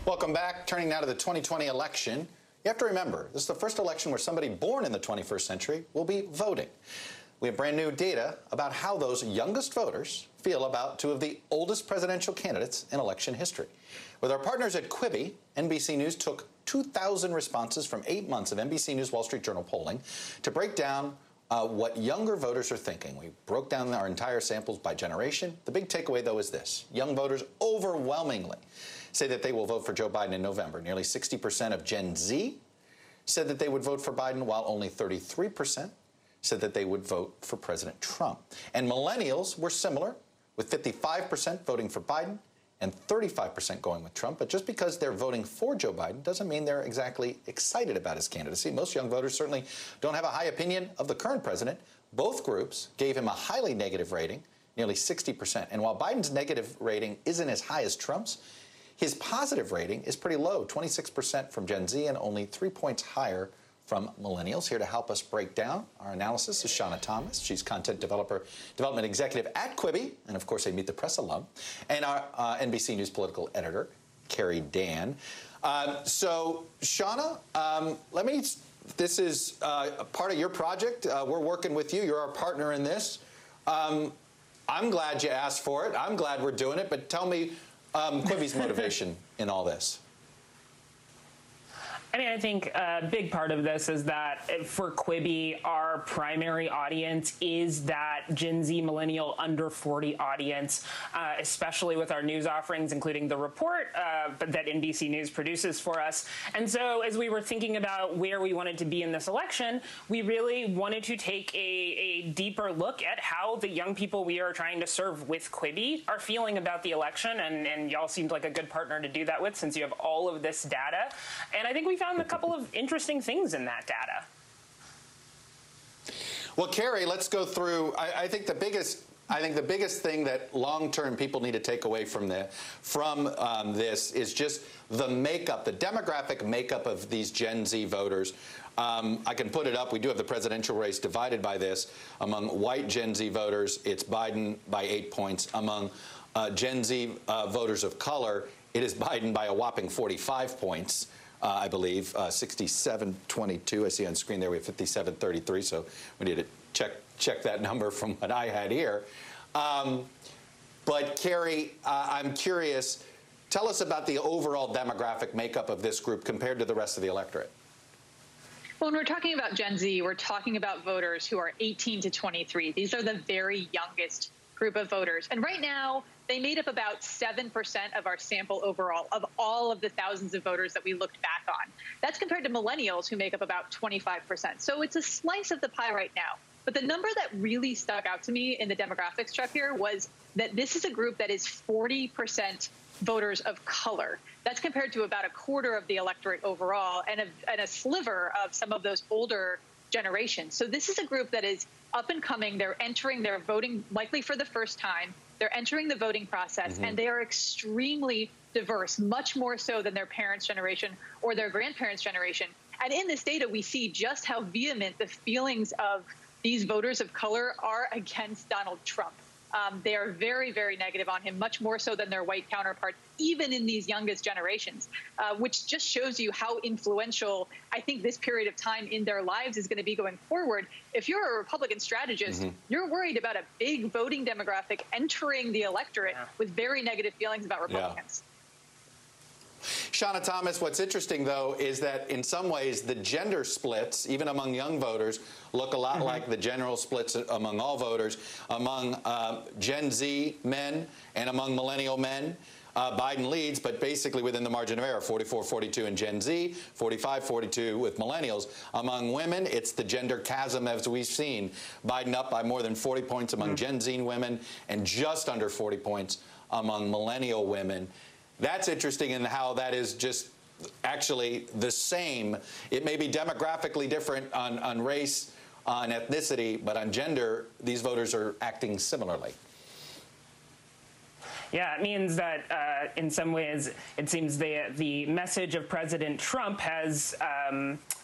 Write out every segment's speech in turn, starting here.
Welcome back. Turning now to the 2020 election. You have to remember, this is the first election where somebody born in the 21st century will be voting. We have brand new data about how those youngest voters feel about two of the oldest presidential candidates in election history. With our partners at Quibi, NBC News took 2,000 responses from 8 months of NBC News Wall Street Journal polling to break down what younger voters are thinking. We broke down our entire samples by generation. The big takeaway, though, is this. Young voters overwhelmingly say that they will vote for Joe Biden in November. Nearly 60% of Gen Z said that they would vote for Biden, while only 33% said that they would vote for President Trump. And millennials were similar, with 55% voting for Biden and 35% going with Trump. But just because they're voting for Joe Biden doesn't mean they're exactly excited about his candidacy. Most young voters certainly don't have a high opinion of the current president. Both groups gave him a highly negative rating, nearly 60%. And while Biden's negative rating isn't as high as Trump's, his positive rating is pretty low, 26% from Gen Z and only 3 points higher from millennials. Here to help us break down our analysis is Shauna Thomas. She's content development executive at Quibi, and of course a Meet the Press alum, and our NBC News political editor, Carrie Dan. So, Shauna, this is a part of your project. We're working with you. You're our partner in this. I'm glad you asked for it. I'm glad we're doing it. But tell me Quibi's motivation in all this. I mean, I think a big part of this is that for Quibi, our primary audience is that Gen Z millennial under 40 audience, especially with our news offerings, including The Report that NBC News produces for us. And so as we were thinking about where we wanted to be in this election, we really wanted to take a deeper look at how the young people we are trying to serve with Quibi are feeling about the election. And y'all seemed like a good partner to do that with, since you have all of this data. And I think we found a couple of interesting things in that data. Well, Carrie, let's go through. I think the biggest thing that long-term people need to take away from this is just the makeup, the demographic makeup of these Gen Z voters. I can put it up. We do have the presidential race divided by this. Among white Gen Z voters, it's Biden by 8 points. Among Gen Z voters of color, it is Biden by a whopping 45 points. I believe, 67-22. I see on screen there we have 57-33, so we need to check that number from what I had here. But, Carrie, I'm curious, tell us about the overall demographic makeup of this group compared to the rest of the electorate. Well, when we're talking about Gen Z, we're talking about voters who are 18 to 23. These are the very youngest group of voters. And right now, they made up about 7% of our sample overall of all of the thousands of voters that we looked back on. That's compared to millennials, who make up about 25%. So it's a slice of the pie right now. But the number that really stuck out to me in the demographics check here was that this is a group that is 40% voters of color. That's compared to about a quarter of the electorate overall, and a sliver of some of those older generations. So this is a group that is up and coming. They're voting likely for the first time. They're entering the voting process, and they are extremely diverse, much more so than their parents' generation or their grandparents' generation. And in this data, we see just how vehement the feelings of these voters of color are against Donald Trump. They are very, very negative on him, much more so than their white counterparts, even in these youngest generations, which just shows you how influential I think this period of time in their lives is going to be going forward. If you're a Republican strategist, you're worried about a big voting demographic entering the electorate with very negative feelings about Republicans. Shauna Thomas, what's interesting, though, is that in some ways the gender splits, even among young voters, look a lot like the general splits among all voters. Among Gen Z men and among millennial men, Biden leads, but basically within the margin of error, 44-42 in Gen Z, 45-42 with millennials. Among women, it's the gender chasm as we've seen. Biden up by more than 40 points among Gen Z women and just under 40 points among millennial women. That's interesting in how that is just actually the same. It may be demographically different on race, on ethnicity, but on gender, these voters are acting similarly. Yeah, it means that in some ways, it seems the message of President Trump has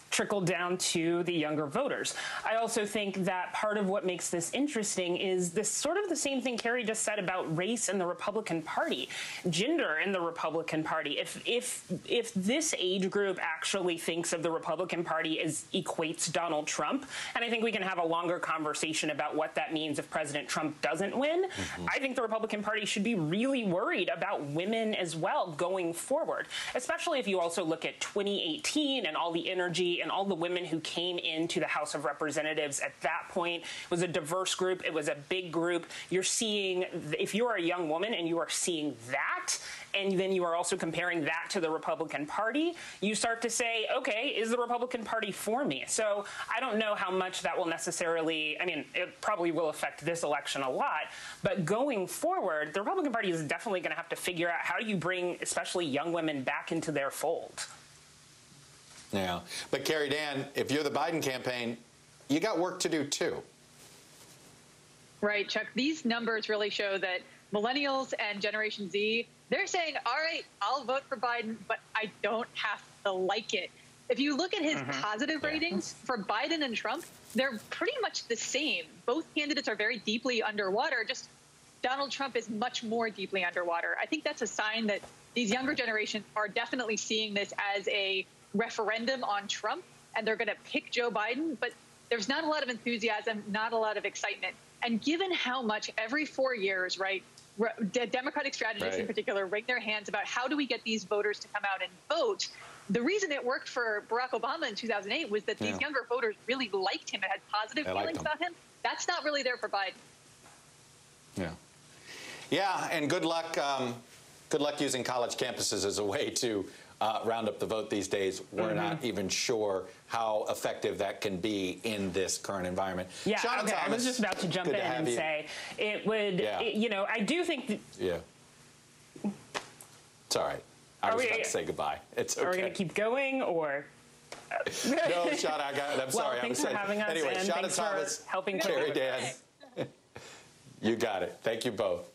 trickled down to the younger voters. I also think that part of what makes this interesting is this sort of the same thing Carrie just said about race in the Republican Party, gender in the Republican Party. If this age group actually thinks of the Republican Party as equates Donald Trump, and I think we can have a longer conversation about what that means if President Trump doesn't win, I think the Republican Party should be really worried about women as well going forward, especially if you also look at 2018 and all the energy and all the women who came into the House of Representatives at that point. It was a diverse group. It was a big group. You're seeing, if you are a young woman and you are seeing that, and then you are also comparing that to the Republican Party, you start to say, okay, is the Republican Party for me? So I don't know how much that will necessarily, I mean, it probably will affect this election a lot, but going forward, the Republican Party is definitely going to have to figure out how do you bring especially young women back into their fold. Yeah, but Carrie Dan, if you're the Biden campaign, you got work to do too. Right, Chuck. These numbers really show that millennials and Generation Z, they're saying, all right, I'll vote for Biden, but I don't have to like it. If you look at his positive ratings for Biden and Trump, they're pretty much the same. Both candidates are very deeply underwater. Just Donald Trump is much more deeply underwater. I think that's a sign that these younger generations are definitely seeing this as a referendum on Trump, and they're going to pick Joe Biden, but there's not a lot of enthusiasm, not a lot of excitement. And given how much every 4 years, right, Democratic strategists in particular wring their hands about how do we get these voters to come out and vote, the reason it worked for Barack Obama in 2008 was that these younger voters really liked him and had positive feelings about him. That's not really there for Biden. Yeah. Yeah, and good luck using college campuses as a way to round up the vote these days. We're not even sure how effective that can be in this current environment. Yeah, Shauna okay, Thomas, I was just about to jump in and say it would, you know, I do think... It's all right. I was about to say goodbye. It's okay. Are we going to keep going, or... No, Shauna, I'm sorry. Well, thanks for having us, anyway, and Shauna thanks Thomas, for helping Carrie Dan. You got it. Thank you both.